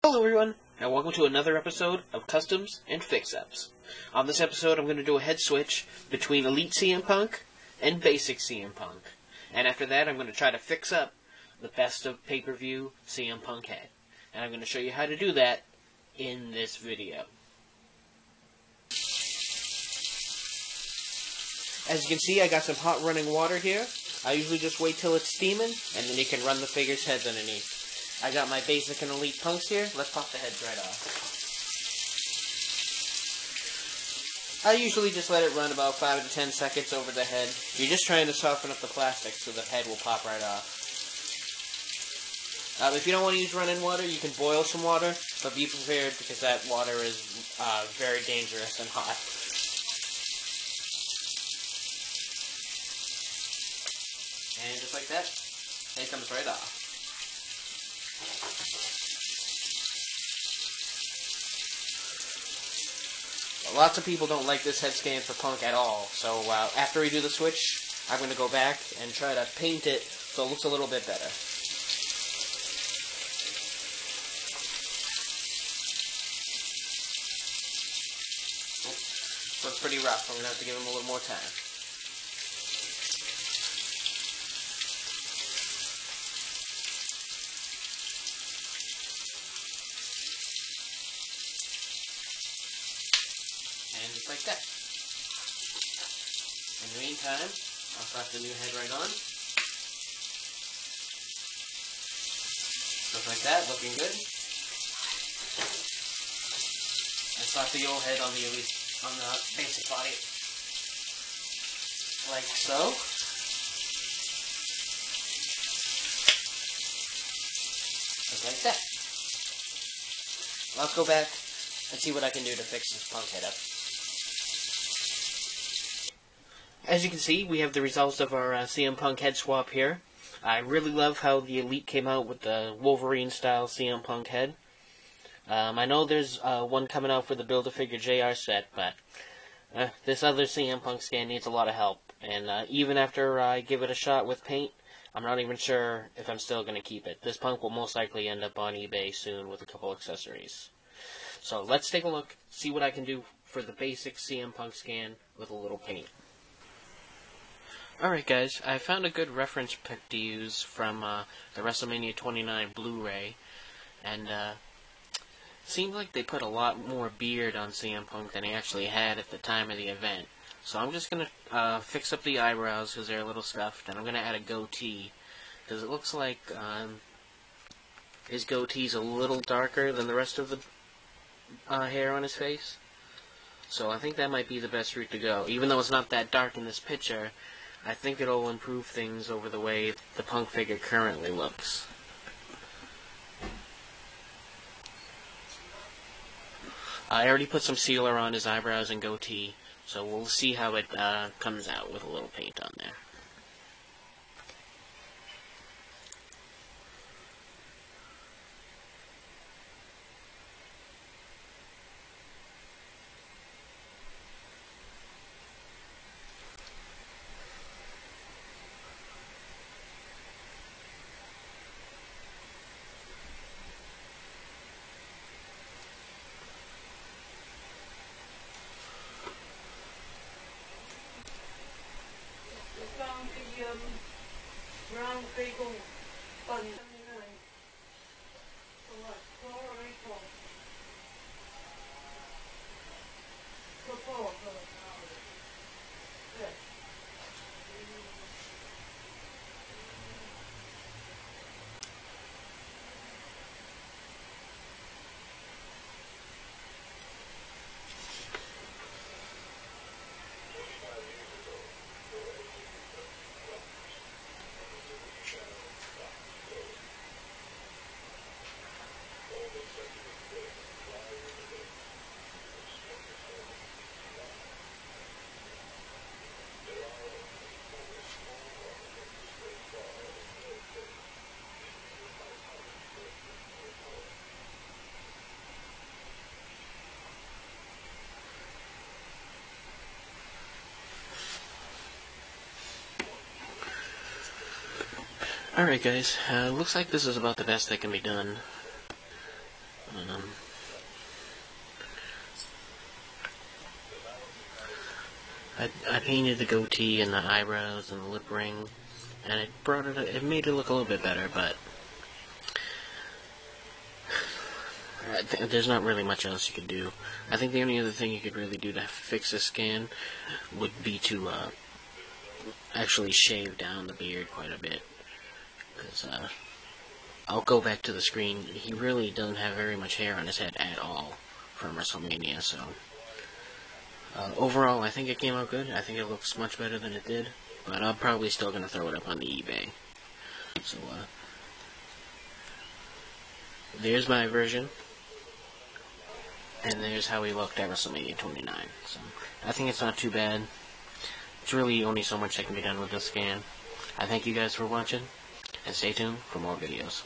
Hello everyone, and welcome to another episode of Customs and Fix-Ups. On this episode, I'm going to do a head switch between Elite CM Punk and Basic CM Punk. And after that, I'm going to try to fix up the best of pay-per-view CM Punk head. And I'm going to show you how to do that in this video. As you can see, I got some hot running water here. I usually just wait till it's steaming, and then you can run the figure's heads underneath. I got my basic and elite punks here. Let's pop the heads right off. I usually just let it run about 5 to 10 seconds over the head. You're just trying to soften up the plastic so the head will pop right off. If you don't want to use running water, you can boil some water, but be prepared because that water is very dangerous and hot. And just like that, it comes right off. Lots of people don't like this head scan for Punk at all, so after we do the switch, I'm going to go back and try to paint it so it looks a little bit better. So it's pretty rough, I'm going to have to give him a little more time. And just like that. In the meantime, I'll slap the new head right on. Just like that, looking good. And slap the old head on the basic body. Like so. Just like that. Let's go back and see what I can do to fix this Punk head up. As you can see, we have the results of our CM Punk head swap here. I really love how the Elite came out with the Wolverine-style CM Punk head. I know there's one coming out for the Build-A-Figure JR set, but this other CM Punk scan needs a lot of help. And even after I give it a shot with paint, I'm not even sure if I'm still going to keep it. This Punk will most likely end up on eBay soon with a couple accessories. So let's take a look, see what I can do for the basic CM Punk scan with a little paint. Alright guys, I found a good reference pic to use from the WrestleMania 29 Blu-ray, and seemed like they put a lot more beard on CM Punk than he actually had at the time of the event. So I'm just going to fix up the eyebrows because they're a little scuffed, and I'm going to add a goatee, because it looks like his goatee's a little darker than the rest of the hair on his face. So I think that might be the best route to go. Even though it's not that dark in this picture, I think it'll improve things over the way the Punk figure currently looks. I already put some sealer on his eyebrows and goatee, so we'll see how it comes out with a little paint on there. Alright guys, looks like this is about the best that can be done. I painted the goatee and the eyebrows and the lip ring, and it made it look a little bit better, but there's not really much else you could do. I think the only other thing you could really do to fix this scan would be to actually shave down the beard quite a bit, because I'll go back to the screen. He really doesn't have very much hair on his head at all from WrestleMania, so overall I think it came out good. I think it looks much better than it did, but I'm probably still going to throw it up on the eBay. So there's my version, and there's how he looked at WrestleMania 29. So I think it's not too bad. It's really only so much that can be done with this scan. I thank you guys for watching, and stay tuned for more videos.